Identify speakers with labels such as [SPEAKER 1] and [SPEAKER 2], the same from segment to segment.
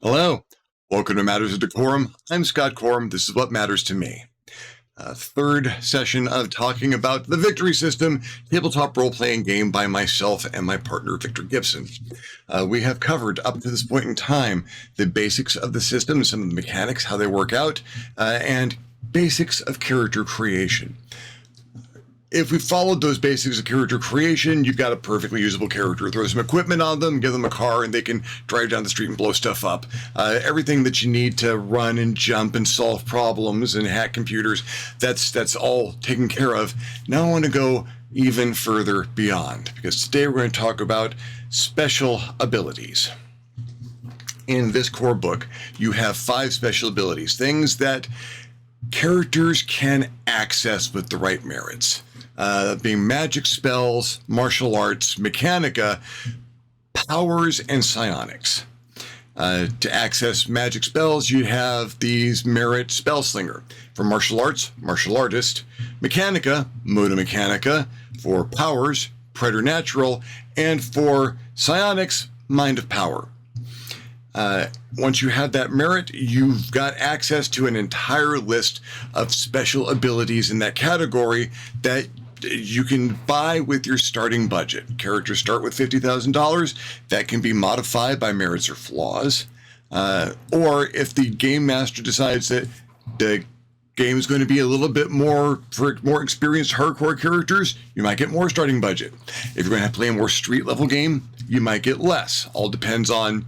[SPEAKER 1] Hello, welcome to Matters of DeCorum. I'm Scott Corum. This is what matters to me. Third session of talking about the Victory System, tabletop role-playing game by myself and my partner, Victor Gibson. We have covered, up to this point in time, the basics of the system, some of the mechanics, how they work out, and basics of character creation. If we followed those basics of character creation, you've got a perfectly usable character. Throw some equipment on them, give them a car, and they can drive down the street and blow stuff up. Everything that you need to run and jump and solve problems and hack computers, that's all taken care of. Now I want to go even further beyond, because today we're going to talk about special abilities. In this core book, you have 5 special abilities, things that characters can access with the right merits. Being magic spells, martial arts, mechanica, powers, and psionics. To access magic spells, you have these merit spellslinger. For martial arts, martial artist. Mechanica, moda mechanica. For powers, preternatural. And for psionics, mind of power. Once you have that merit, you've got access to an entire list of special abilities in that category that you can buy with your starting budget. Characters start with $50,000. That can be modified by merits or flaws. Or if the game master decides that the game is going to be a little bit more for more experienced hardcore characters, you might get more starting budget. If you're going to have to play a more street level game, you might get less. All depends on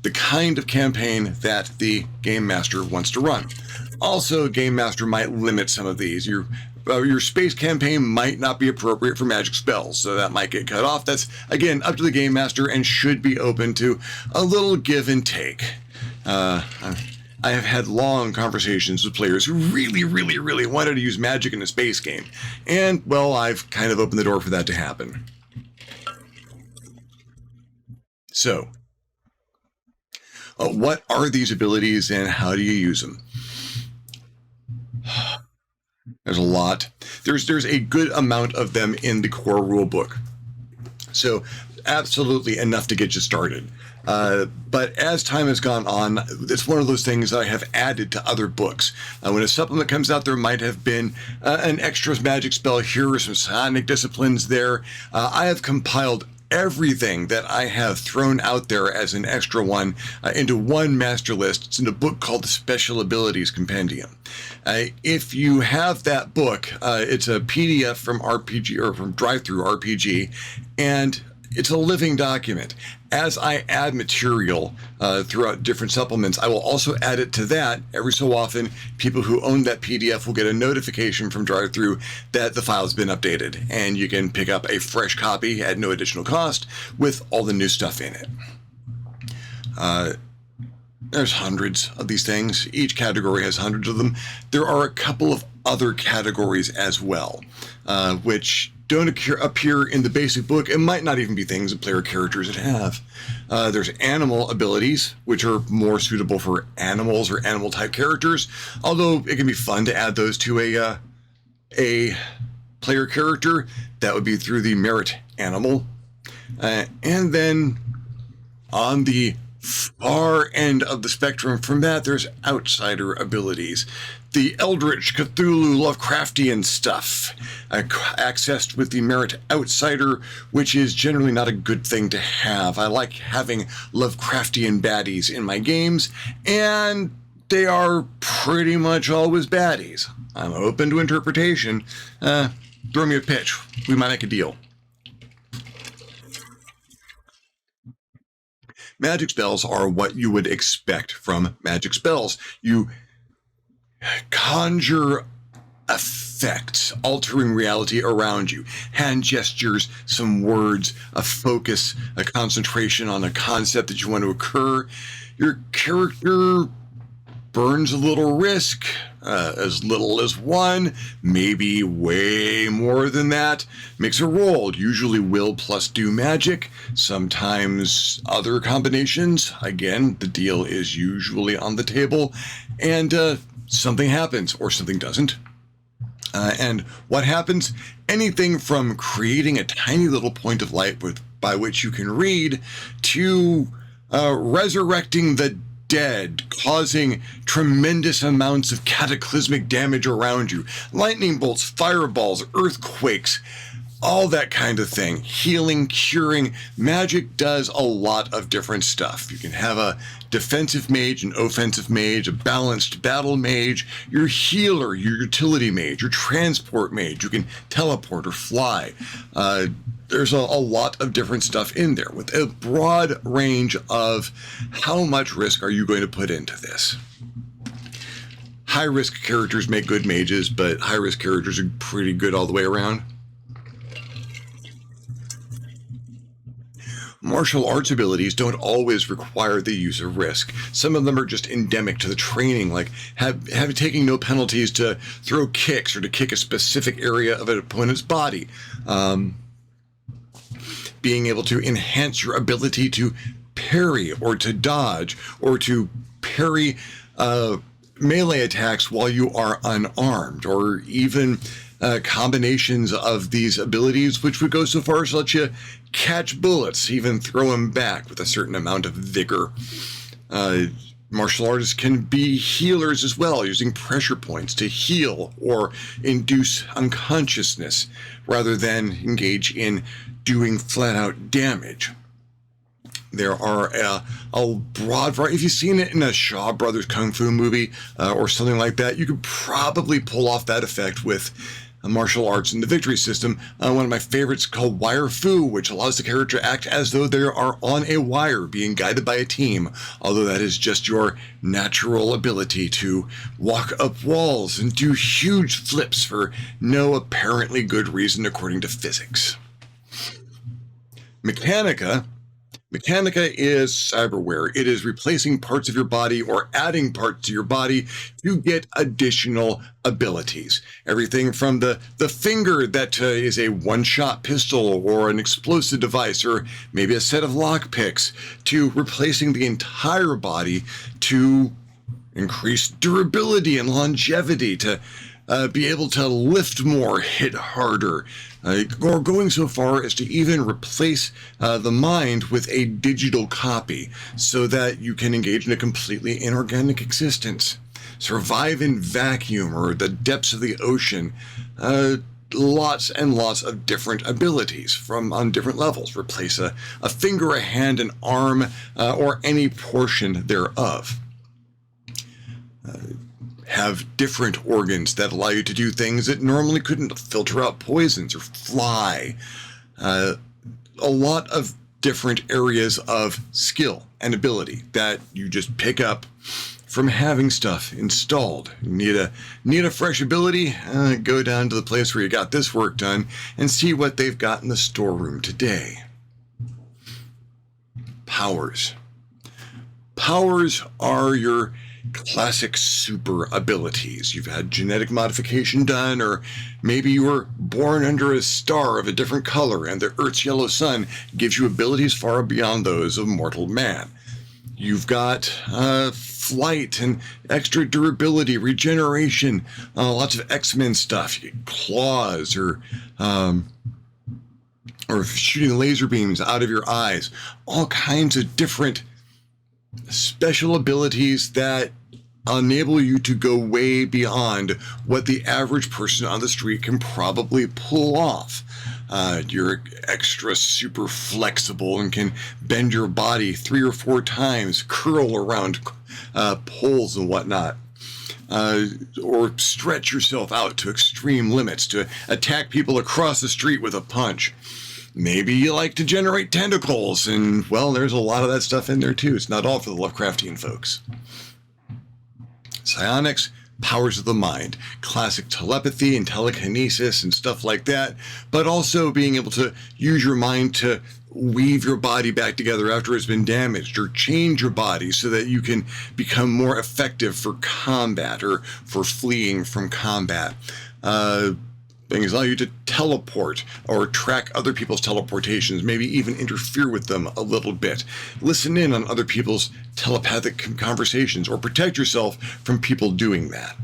[SPEAKER 1] the kind of campaign that the game master wants to run. Also, game master might limit some of these. Your space campaign might not be appropriate for magic spells, so that might get cut off. That's, again, up to the game master and should be open to a little give and take. I have had long conversations with players who really wanted to use magic in a space game. And, well, I've kind of opened the door for that to happen. So, what are these abilities and how do you use them? There's a lot. There's a good amount of them in the core rule book. So absolutely enough to get you started. But as time has gone on, it's one of those things that I have added to other books. When a supplement comes out, there might have been an extra magic spell here or some psionic disciplines there. I have compiled everything that I have thrown out there as an extra one into one master list. It's in a book called the Special Abilities Compendium. If you have that book, it's a PDF from RPG or from Drive-Thru RPG, and it's a living document. As I add material throughout different supplements, I will also add it to that. Every so often, people who own that PDF will get a notification from Drive-Thru that the file's been updated, and you can pick up a fresh copy at no additional cost with all the new stuff in it. There's hundreds of these things. Each category has hundreds of them. There are a couple of other categories as well, which don't appear in the basic book. It might not even be things that player characters would have. There's animal abilities, which are more suitable for animals or animal-type characters, although it can be fun to add those to a player character. That would be through the merit animal. And then on the far end of the spectrum from that, there's outsider abilities. The Eldritch, Cthulhu, Lovecraftian stuff, accessed with the merit outsider, which is generally not a good thing to have. I like having Lovecraftian baddies in my games, and they are pretty much always baddies. I'm open to interpretation. Throw me a pitch. We might make a deal. Magic spells are what you would expect from magic spells. You conjure effects, altering reality around you. Hand gestures, some words, a focus, a concentration on a concept that you want to occur. Your character burns a little risk, as little as 1, maybe way more than that. Makes a roll, usually will plus do magic, sometimes other combinations. Again, the deal is usually on the table, and something happens or something doesn't. And what happens? Anything from creating a tiny little point of light by which you can read to resurrecting the dead, causing tremendous amounts of cataclysmic damage around you, lightning bolts, fireballs, earthquakes, all that kind of thing. Healing, curing. Magic does a lot of different stuff. You can have a defensive mage, an offensive mage, a balanced battle mage, your healer, your utility mage, your transport mage. You can teleport or fly. There's a lot of different stuff in there with a broad range of how much risk are you going to put into this. High-risk characters make good mages, but high-risk characters are pretty good all the way around. Martial arts abilities don't always require the use of risk. Some of them are just endemic to the training, like taking no penalties to throw kicks or to kick a specific area of an opponent's body. Being able to enhance your ability to parry or to dodge or to parry melee attacks while you are unarmed, or even combinations of these abilities, which would go so far as to let you catch bullets, even throw them back with a certain amount of vigor. Martial artists can be healers as well, using pressure points to heal or induce unconsciousness rather than engage in doing flat-out damage. There are a broad variety. If you've seen it in a Shaw Brothers Kung Fu movie or something like that, you could probably pull off that effect with martial arts in the victory system. One of my favorites called Wire Fu, which allows the character to act as though they are on a wire being guided by a team, although that is just your natural ability to walk up walls and do huge flips for no apparently good reason according to physics. Mechanica is cyberware. It is replacing parts of your body or adding parts to your body to get additional abilities. Everything from the finger that is a one-shot pistol or an explosive device or maybe a set of lockpicks, to replacing the entire body to increase durability and longevity, to be able to lift more, hit harder, or going so far as to even replace the mind with a digital copy so that you can engage in a completely inorganic existence. Survive in vacuum or the depths of the ocean. Lots and lots of different abilities on different levels. Replace a finger, a hand, an arm, or any portion thereof. Have different organs that allow you to do things that normally couldn't, filter out poisons or fly. A lot of different areas of skill and ability that you just pick up from having stuff installed. You need a fresh ability? Go down to the place where you got this work done and see what they've got in the storeroom today. Powers. Powers are your classic super abilities. You've had genetic modification done, or maybe you were born under a star of a different color and the Earth's yellow sun gives you abilities far beyond those of mortal man. You've got flight and extra durability, regeneration, lots of X-Men stuff, claws, or shooting laser beams out of your eyes, all kinds of different special abilities that enable you to go way beyond what the average person on the street can probably pull off. You're extra super flexible and can bend your body 3 or 4 times, curl around poles and whatnot. Or stretch yourself out to extreme limits to attack people across the street with a punch. Maybe you like to generate tentacles, and, well, there's a lot of that stuff in there, too. It's not all for the Lovecraftian folks. Psionics, powers of the mind, classic telepathy and telekinesis and stuff like that, but also being able to use your mind to weave your body back together after it's been damaged, or change your body so that you can become more effective for combat or for fleeing from combat. Things allow you to teleport or track other people's teleportations, maybe even interfere with them a little bit. Listen in on other people's telepathic conversations or protect yourself from people doing that.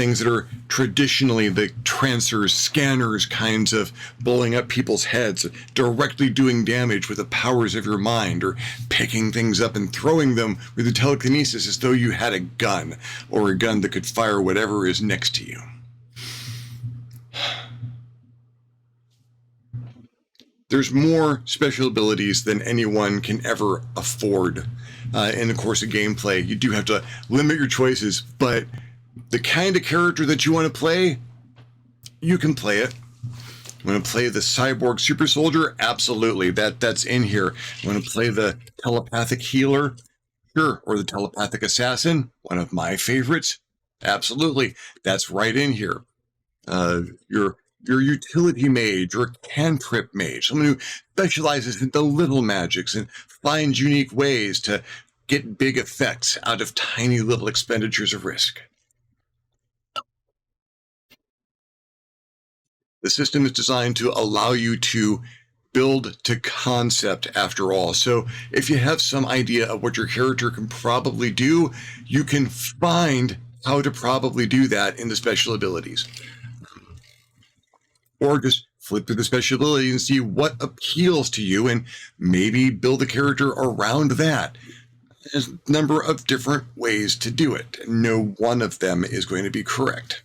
[SPEAKER 1] things that are traditionally the trancers, scanners kinds of blowing up people's heads, directly doing damage with the powers of your mind, or picking things up and throwing them with the telekinesis as though you had a gun, or a gun that could fire whatever is next to you. There's more special abilities than anyone can ever afford in the course of gameplay. You do have to limit your choices, but the kind of character that you want to play, you can play it. You want to play the cyborg super soldier? Absolutely. That's in here. You want to play the telepathic healer? Sure. Or the telepathic assassin? One of my favorites? Absolutely. That's right in here. Your utility mage or cantrip mage, someone who specializes in the little magics and finds unique ways to get big effects out of tiny little expenditures of risk. The system is designed to allow you to build to concept after all. So if you have some idea of what your character can probably do, you can find how to probably do that in the special abilities. Or just flip through the special ability and see what appeals to you and maybe build a character around that. There's a number of different ways to do it. No one of them is going to be correct.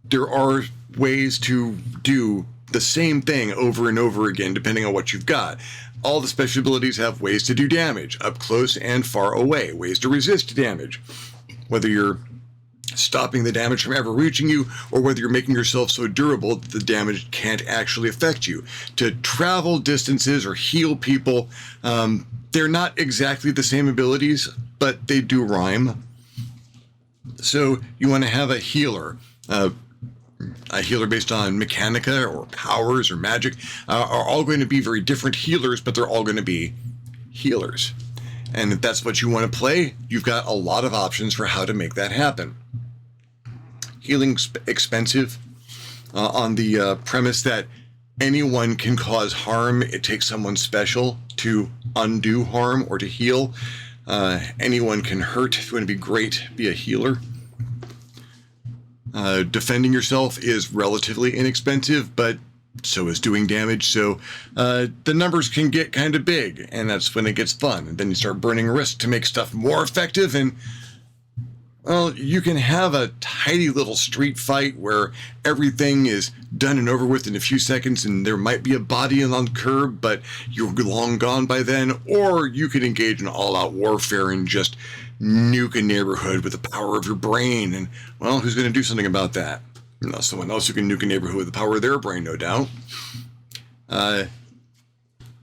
[SPEAKER 1] There are ways to do the same thing over and over again, depending on what you've got. All the special abilities have ways to do damage, up close and far away, ways to resist damage. Whether you're stopping the damage from ever reaching you, or whether you're making yourself so durable that the damage can't actually affect you. To travel distances or heal people, they're not exactly the same abilities, but they do rhyme. So you want to have a healer based on mechanica or powers or magic, are all going to be very different healers, but they're all going to be healers. And if that's what you want to play, you've got a lot of options for how to make that happen. Healing's expensive on the premise that anyone can cause harm. It takes someone special to undo harm or to heal. Anyone can hurt. If you want to be great, be a healer. Defending yourself is relatively inexpensive, but so is doing damage. So the numbers can get kind of big, and that's when it gets fun. And then you start burning risk to make stuff more effective, and well, you can have a tidy little street fight where everything is done and over with in a few seconds, and there might be a body on the curb, but you're long gone by then. Or you can engage in all-out warfare and just nuke a neighborhood with the power of your brain. And, well, who's going to do something about that? No, someone else who can nuke a neighborhood with the power of their brain, no doubt.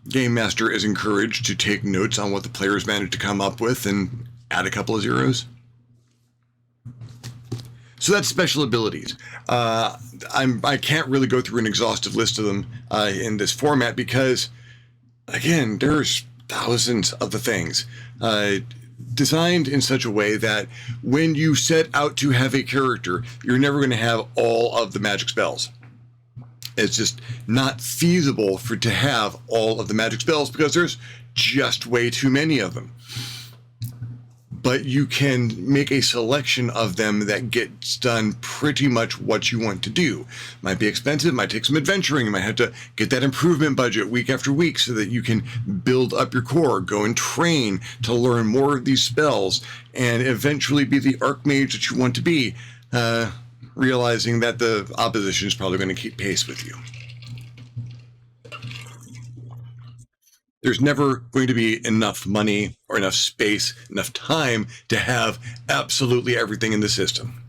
[SPEAKER 1] Game Master is encouraged to take notes on what the players managed to come up with and add a couple of zeros. So that's special abilities. I can't really go through an exhaustive list of them in this format because, again, there's thousands of the things designed in such a way that when you set out to have a character, you're never going to have all of the magic spells. It's just not feasible to have all of the magic spells because there's just way too many of them. But you can make a selection of them that gets done pretty much what you want to do. Might be expensive, might take some adventuring, you might have to get that improvement budget week after week so that you can build up your core, go and train to learn more of these spells, and eventually be the archmage that you want to be, realizing that the opposition is probably going to keep pace with you. There's never going to be enough money or enough space, enough time to have absolutely everything in the system,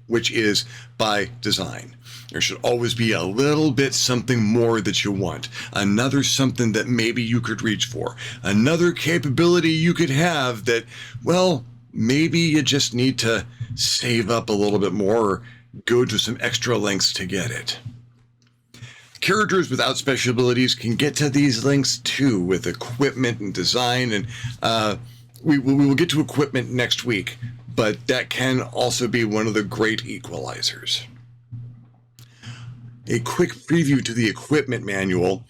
[SPEAKER 1] which is by design. There should always be a little bit something more that you want, another something that maybe you could reach for, another capability you could have that, well, maybe you just need to save up a little bit more or go to some extra lengths to get it. Characters without special abilities can get to these lengths too with equipment and design, and we will get to equipment next week, but that can also be one of the great equalizers. A quick preview to the equipment manual.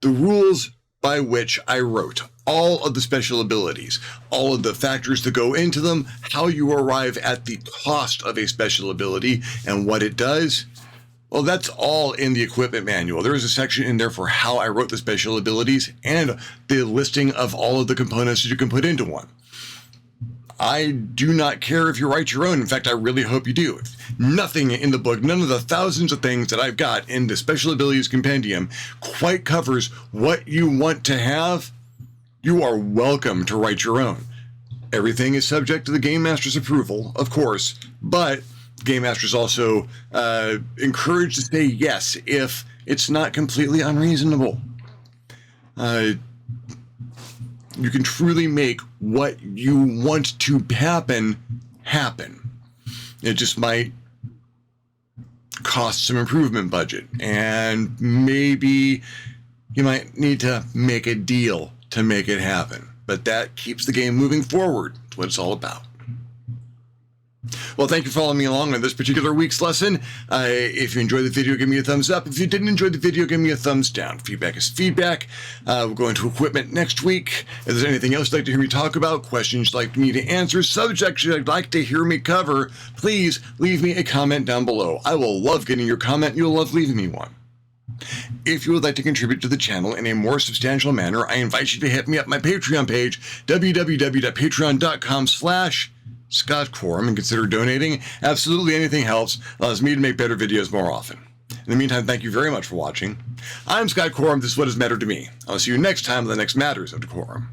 [SPEAKER 1] The rules by which I wrote all of the special abilities, all of the factors that go into them, how you arrive at the cost of a special ability and what it does. Well, that's all in the equipment manual. There is a section in there for how I wrote the special abilities and the listing of all of the components that you can put into one. I do not care if you write your own. In fact, I really hope you do. Nothing in the book, none of the thousands of things that I've got in the Special Abilities Compendium quite covers what you want to have. You are welcome to write your own. Everything is subject to the Game Master's approval, of course, but Game Master's also encouraged to say yes if it's not completely unreasonable. You can truly make what you want to happen. It just might cost some improvement budget, and maybe you might need to make a deal to make it happen. But that keeps the game moving forward. That's what it's all about. Well, thank you for following me along on this particular week's lesson. If you enjoyed the video, give me a thumbs up. If you didn't enjoy the video, give me a thumbs down. Feedback is feedback. We'll go into equipment next week. If there's anything else you'd like to hear me talk about, questions you'd like me to answer, subjects you'd like to hear me cover, please leave me a comment down below. I will love getting your comment. You'll love leaving me one. If you would like to contribute to the channel in a more substantial manner, I invite you to hit me up my Patreon page, www.patreon.com/ScottCorum, and consider donating. Absolutely anything helps. Allows me to make better videos more often. In the meantime, thank you very much for watching. I'm Scott Corum. This is what has mattered to me. I'll see you next time on the next Matters of DeCorum.